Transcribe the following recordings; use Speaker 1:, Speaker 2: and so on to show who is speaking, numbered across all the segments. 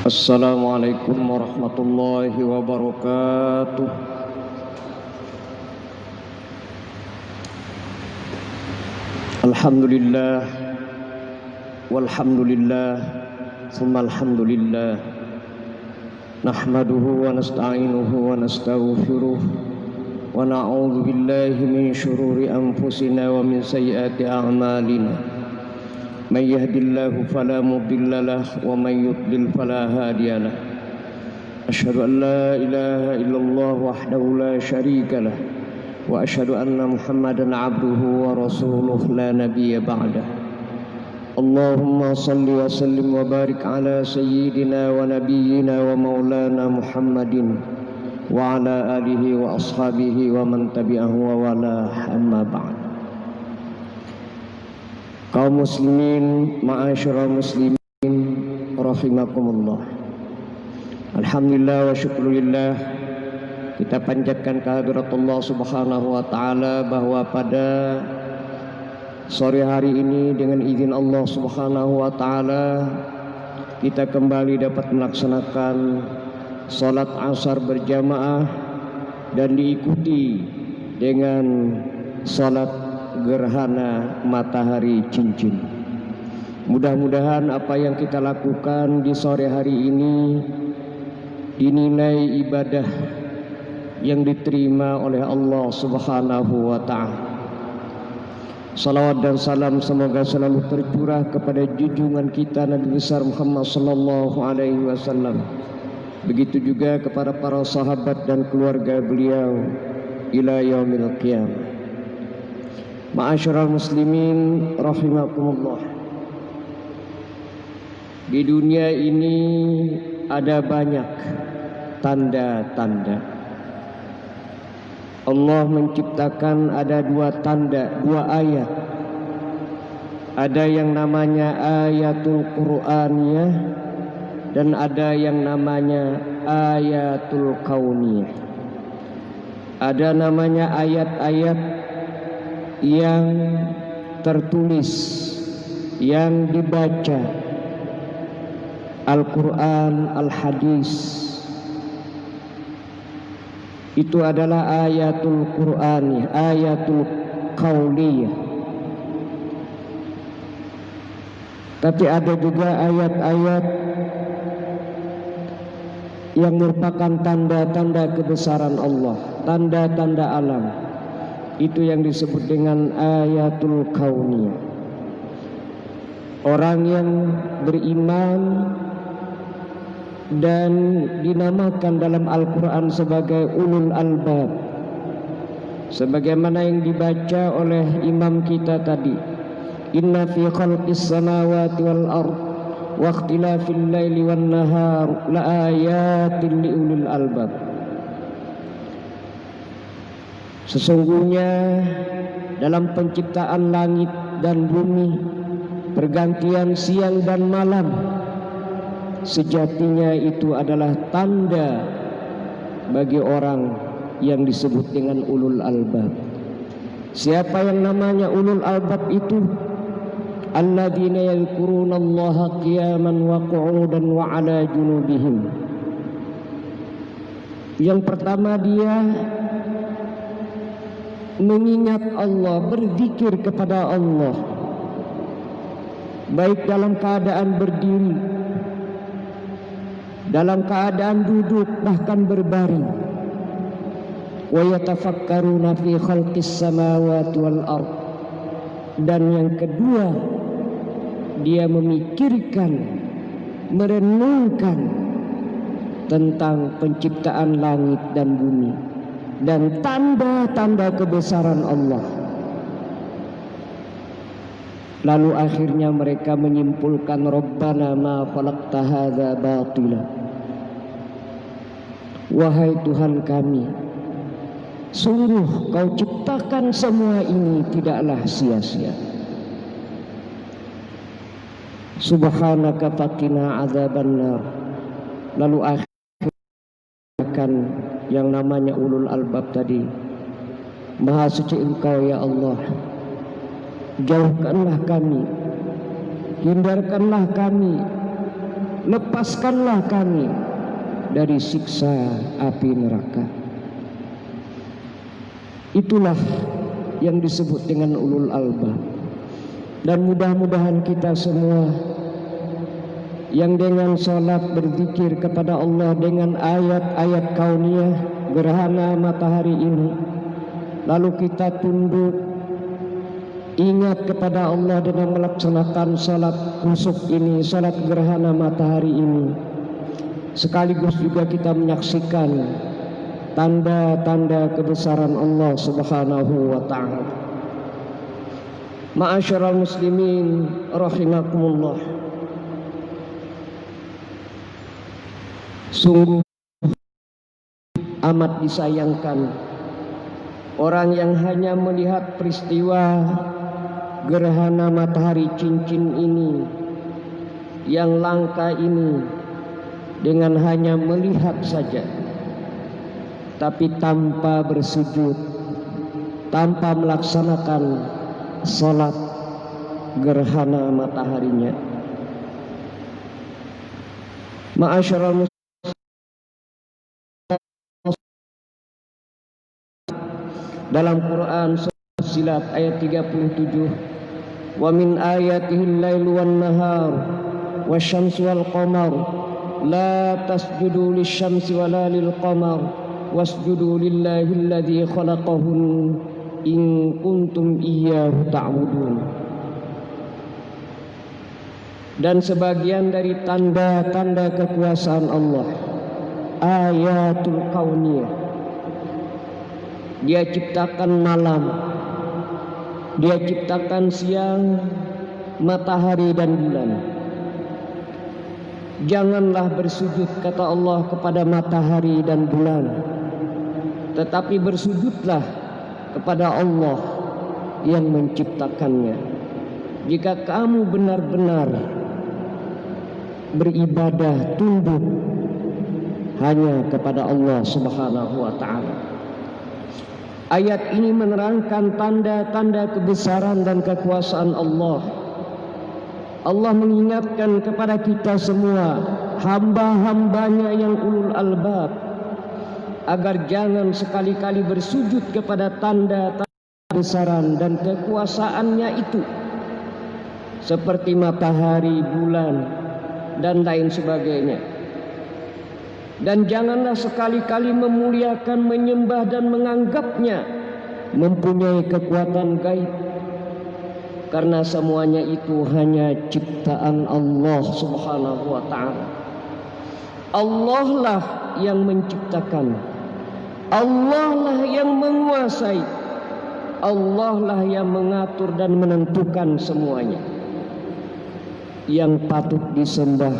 Speaker 1: Assalamualaikum warahmatullahi wabarakatuh. Alhamdulillah walhamdulillah tsumma alhamdulillah nahmaduhu wa nasta'inuhu wa nastaghfiruh wa na'udzu billahi min syururi anfusina wa min sayyiati a'malina. من يهد الله فلا مضل له ومن يضلل فلا هادي له أشهد أن لا إله إلا الله وحده لا شريك له وأشهد أن محمدا عبده ورسوله لا نبي بعده اللهم صل وسلم وبارك على سيدنا ونبينا ومولانا محمد وعلى آله وأصحابه ومن تبعه ووالاه أما بعد. Kaum muslimin, ma'asyiral muslimin rahimakumullah. Alhamdulillah wa syukurillah, kita panjatkan kehadirat Allah Subhanahu wa taala bahwa pada sore hari ini dengan izin Allah Subhanahu wa taala kita kembali dapat melaksanakan salat asar berjamaah dan diikuti dengan salat gerhana matahari cincin. Mudah-mudahan apa yang kita lakukan di sore hari ini dinilai ibadah yang diterima oleh Allah Subhanahu wa ta'ala. Salawat dan salam semoga selalu tercurah kepada junjungan kita Nabi besar Muhammad sallallahu alaihi wasallam. Begitu juga kepada para sahabat dan keluarga beliau ila yaumil qiyamah. Ma'asyiral muslimin rahimakumullah. Di dunia ini ada banyak tanda-tanda. Allah menciptakan ada dua tanda, dua ayat. Ada yang namanya ayatul Qur'aniyah dan ada yang namanya ayatul kauniyah. Ada namanya ayat-ayat yang tertulis, yang dibaca, Al-Quran, Al-Hadis. Itu adalah ayatul Qur'aniyah, ayatul qauliyah. Tapi ada juga ayat-ayat yang merupakan tanda-tanda kebesaran Allah, tanda-tanda alam. Itu yang disebut dengan ayatul kauniyah. Orang yang beriman dan dinamakan dalam Al-Quran sebagai ulul albab, sebagaimana yang dibaca oleh imam kita tadi, inna fi khalqis samawati wal ard wa ikhtilafil laili wan nahar la ayatin li ulul albab. Sesungguhnya dalam penciptaan langit dan bumi, pergantian siang dan malam, sejatinya itu adalah tanda bagi orang yang disebut dengan ulul albab. Siapa yang namanya ulul albab itu? Alladzina yadhkurunallaha qiyaman wa qu'udan wa 'ala junubihim. Yang pertama dia mengingat Allah, berzikir kepada Allah, baik dalam keadaan berdiri, dalam keadaan duduk, bahkan berbaring. Wa yatafakkaruna fi khalqis samawati wal ard. Dan yang kedua, dia memikirkan, merenungkan tentang penciptaan langit dan bumi dan tanda-tanda kebesaran Allah. Lalu akhirnya mereka menyimpulkan, Rabbana ma khalaqta hadza batila. Wahai Tuhan kami, sungguh Kau ciptakan semua ini tidaklah sia-sia. Subhanaka faqina adzabannar. Lalu akhirnya yang namanya ulul albab tadi, Maha suci Engkau ya Allah, jauhkanlah kami, hindarkanlah kami lepaskanlah kami dari siksa api neraka. Itulah yang disebut dengan ulul albab. Dan mudah-mudahan kita semua yang dengan salat berzikir kepada Allah dengan ayat-ayat kauniyah gerhana matahari ini, lalu kita tunduk ingat kepada Allah dengan melaksanakan salat khusuf ini, salat gerhana matahari ini, sekaligus juga kita menyaksikan tanda-tanda kebesaran Allah Subhanahu wa ta'ala. Ma'asyiral muslimin rahimakumullah, sungguh amat disayangkan orang yang hanya melihat peristiwa gerhana matahari cincin ini yang langka ini dengan hanya melihat saja, tapi tanpa bersujud, tanpa melaksanakan salat gerhana mataharinya. Ma'asyiral muslimin, dalam Quran surah Fussilat ayat 37, wa min ayatihil lailu wan nahar wasyamsu wal qamar la tasjudu lisyamsi wala lil qamar wasjudu lillahi alladzi khalaqahun in kuntum iyyahu ta'budun. Dan sebagian dari tanda-tanda kekuasaan Allah, ayatul kauniyah. Dia ciptakan malam, dia ciptakan siang, matahari dan bulan. Janganlah bersujud, kata Allah, kepada matahari dan bulan, tetapi bersujudlah kepada Allah yang menciptakannya. Jika kamu benar-benar beribadah tunduk hanya kepada Allah Subhanahu wa ta'ala. Ayat ini menerangkan tanda-tanda kebesaran dan kekuasaan Allah. Allah mengingatkan kepada kita semua, hamba-hambanya yang ulul albab, agar jangan sekali-kali bersujud kepada tanda-tanda kebesaran dan kekuasaannya itu, seperti matahari, bulan, dan lain sebagainya. Dan janganlah sekali-kali memuliakan, menyembah dan menganggapnya mempunyai kekuatan gaib, karena semuanya itu hanya ciptaan Allah Subhanahu wa ta'ala. Allah lah yang menciptakan, Allah lah yang menguasai, Allah lah yang mengatur dan menentukan semuanya. Yang patut disembah,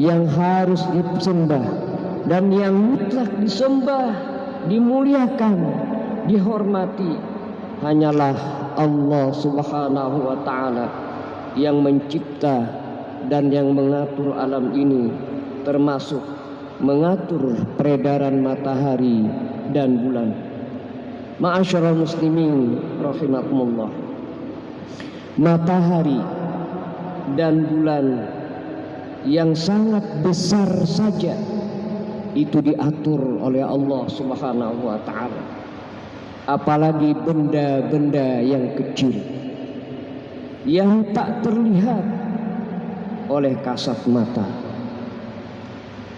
Speaker 1: yang harus disembah, dan yang mutlak disembah, dimuliakan, dihormati, hanyalah Allah Subhanahu wa ta'ala yang mencipta dan yang mengatur alam ini, termasuk mengatur peredaran matahari dan bulan. Ma'asyiral muslimin rahimakumullah, matahari dan bulan yang sangat besar saja itu diatur oleh Allah Subhanahu wa ta'ala, apalagi benda-benda yang kecil yang tak terlihat oleh kasat mata,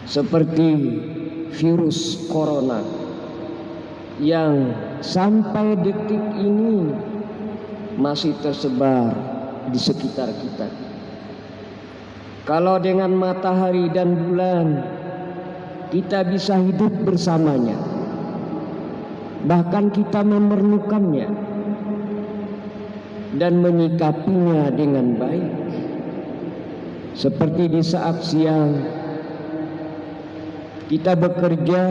Speaker 1: seperti virus corona yang sampai detik ini masih tersebar di sekitar kita. Kalau dengan matahari dan bulan kita bisa hidup bersamanya, bahkan kita memerlukannya dan menyikapinya dengan baik. Seperti di saat siang kita bekerja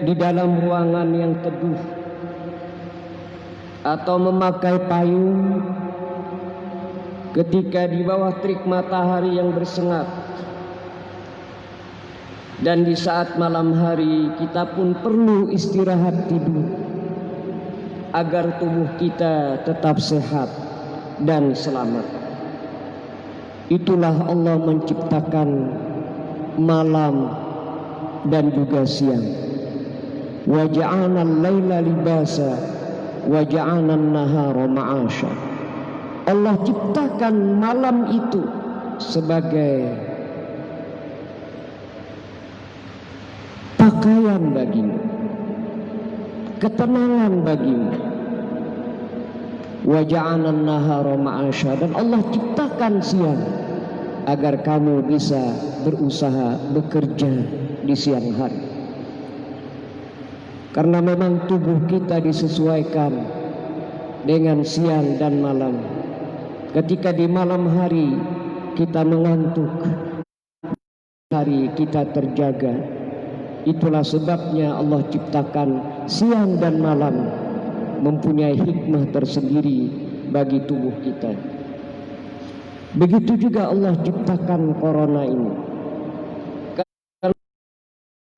Speaker 1: di dalam ruangan yang teduh atau memakai payung ketika di bawah terik matahari yang bersengat. Dan di saat malam hari kita pun perlu istirahat tidur agar tubuh kita tetap sehat dan selamat. Itulah Allah menciptakan malam dan juga siang. Wa ja'alna al-laila libasa wa ja'alna an-nahara ma'asha. Allah ciptakan malam itu sebagai pakaian bagimu, ketenangan bagimu. Wa ja'alna an-nahara ma'asha, dan Allah ciptakan siang agar kamu bisa berusaha bekerja di siang hari. Karena memang tubuh kita disesuaikan dengan siang dan malam. Ketika di malam hari kita mengantuk, hari kita terjaga. Itulah sebabnya Allah ciptakan siang dan malam, mempunyai hikmah tersendiri bagi tubuh kita. Begitu juga Allah ciptakan corona ini. Kalau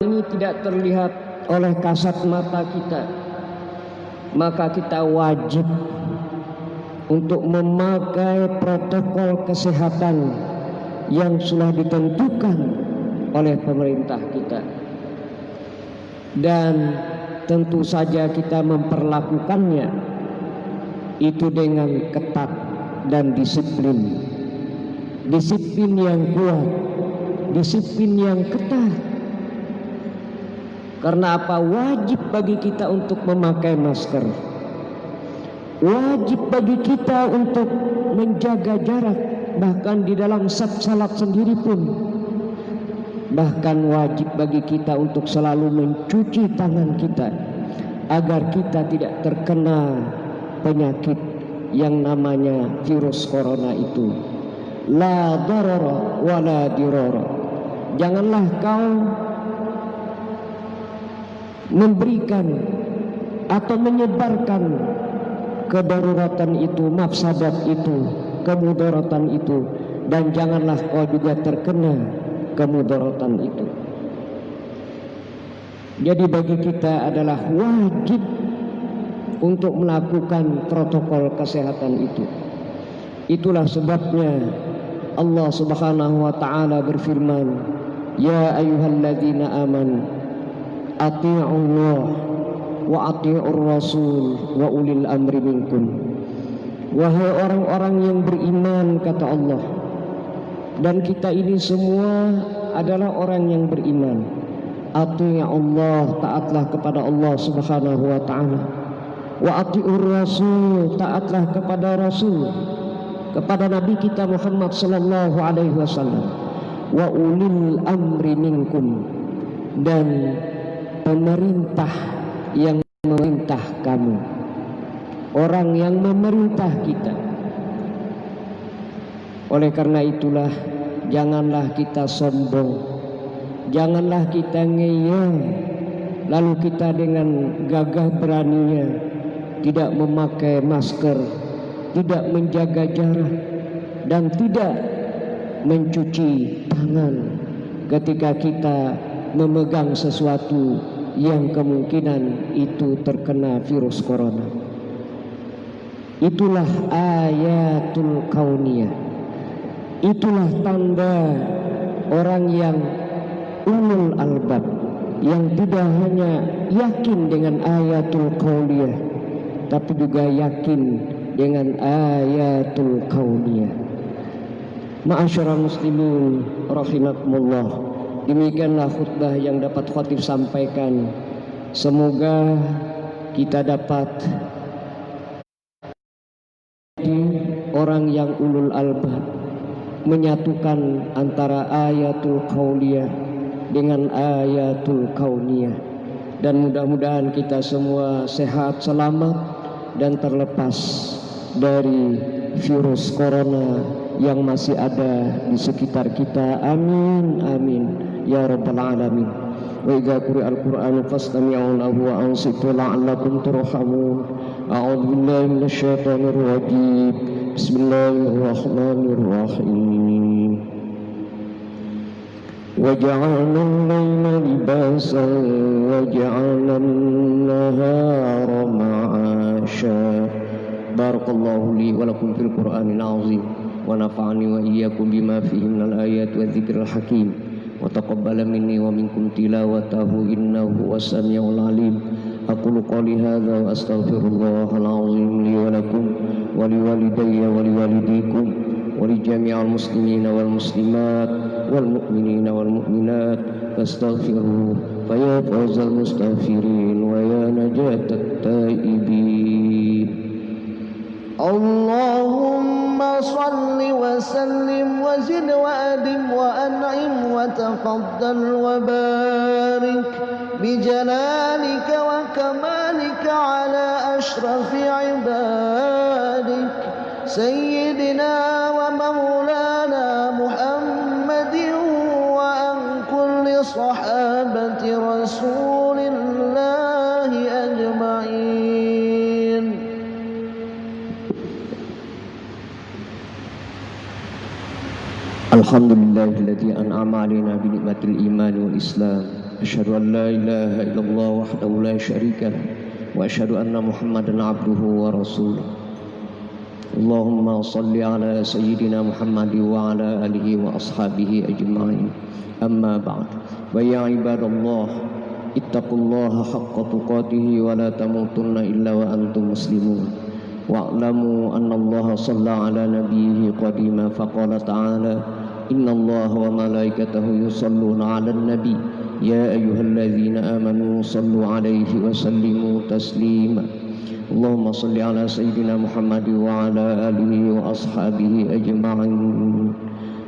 Speaker 1: ini tidak terlihat oleh kasat mata kita, maka kita wajib untuk memakai protokol kesehatan yang sudah ditentukan oleh pemerintah kita, dan tentu saja kita memperlakukannya itu dengan ketat dan disiplin yang kuat, disiplin yang ketat. Karena apa? Wajib bagi kita untuk memakai masker, wajib bagi kita untuk menjaga jarak, bahkan di dalam salat sendiri pun. Bahkan wajib bagi kita untuk selalu mencuci tangan kita agar kita tidak terkena penyakit yang namanya virus corona itu. La darara wa la dirara. Janganlah kau memberikan atau menyebarkan kedaruratan itu, mafsadat itu, kemudaratan itu, dan janganlah kau juga terkena kemudaratan itu. Jadi bagi kita adalah wajib untuk melakukan protokol kesehatan itu. Itulah sebabnya Allah Subhanahu wa taala berfirman, "Ya ayyuhalladzina amanu ati'ullah wa ati'ur rasul wa ulil amri minkum." Wahai orang-orang yang beriman, kata Allah, dan kita ini semua adalah orang yang beriman. Ati'ullah, taatlah kepada Allah Subhanahu wa taala. Wa ati'ur rasul, taatlah kepada Rasul, kepada Nabi kita Muhammad sallallahu alaihi wasallam. Wa ulil amri minkum, dan pemerintah yang memerintah kamu, orang yang memerintah kita. Oleh karena itulah, janganlah kita sombong, janganlah kita ngeyel, lalu kita dengan gagah beraninya tidak memakai masker, tidak menjaga jarak, dan tidak mencuci tangan ketika kita memegang sesuatu yang kemungkinan itu terkena virus corona. Itulah ayatul kauniyah, itulah tanda orang yang ulul albab, yang tidak hanya yakin dengan ayatul kauniyah, tapi juga yakin dengan ayatul kauniyah. Ma'asyiral muslimin rahimakumullah, demikianlah khutbah yang dapat khatib sampaikan. Semoga kita dapat menjadi orang yang ulul albab, menyatukan antara ayatul qauliyah dengan ayatul kauniyah, dan mudah-mudahan kita semua sehat, selamat, dan terlepas dari virus corona yang masih ada di sekitar kita. Amin amin ya rabbal alamin. Wa idza quri'al qur'anu fastami'u lahu wa ansitu la'allakum turhamun. A'udzu billahi minasy syaithanir rajim. Bismillahirrahmanirrahim. Wa ja'alna al-laila libasan wa ja'alna an-nahara ma'asha. Barakallahu li wa lakum fil Qur'anil azim wa nafa'ani wa iyyakum bima fihi minal ayati wa dzikril hakim. وتقبل مني ومنكم تلاوته إنه هو السميع العليم. أقول قولي هذا وأستغفر الله العظيم لي ولكم ولوالدي ولوالديكم ولجميع المسلمين والمسلمات والمؤمنين والمؤمنات فاستغفروه فيا فوز المستغفرين ويا نجاة التائبين.
Speaker 2: اللهم صل وسلم وزد وأدم وأنعم وتفضل وبارك بجلالك وكمالك على أشرف عبادك سيدنا ومولانا محمد وعن كل صحابة رسول الله أجمعين.
Speaker 1: الحمد لله الذي أنعم علينا بنعمة الإيمان والإسلام. أشهد أن لا إله إلا الله وحده لا شريك له وأشهد أن محمدا عبده ورسوله. اللهم صل على سيدنا محمد وعلى آله وأصحابه أجمعين. أما بعد فيا عباد الله اتقوا الله حق تقاته ولا تموتن إلا وأنتم مسلمون واعلموا أن الله صلى على نبيه قديما فقال تعالى إن الله وملائكته يصلون على النبي يا أيها الذين آمنوا صلوا عليه وسلموا تسليما. اللهم صل على سيدنا محمد وعلى آله وأصحابه أجمعين.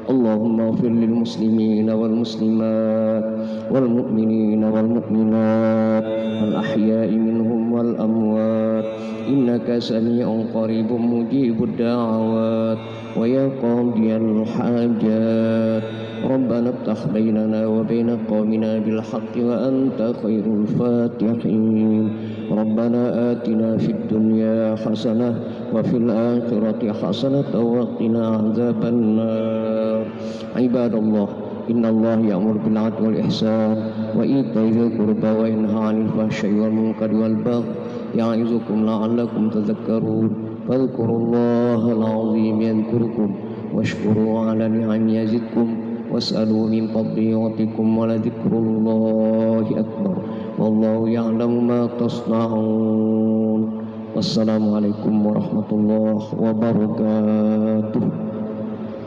Speaker 1: اللهم اغفر للمسلمين والمسلمات والمؤمنين والمؤمنات الأحياء منهم والأموات إنك سميع قريب مجيب الدعوات ويا قاضي الحاجات. ربنا افتح بيننا وبين قومنا بالحق وأنت خير الفاتحين. ربنا آتنا في الدنيا حسنة وفي الآخرة حسنة وقنا عذاب النار. عباد الله إن الله يأمر بالعدل والإحسان وإيتاء ذي القربى وينهى عن الفحشاء والمنكر والبغي يعظكم لعلكم تذكرون. فاذكروا الله العظيم يذكركم واشكروا على نعمه يزدكم واسألوا من فضله يعطكم ولذكر الله أكبر والله يعلم ما تصنعون. والسلام عليكم ورحمة الله وبركاته.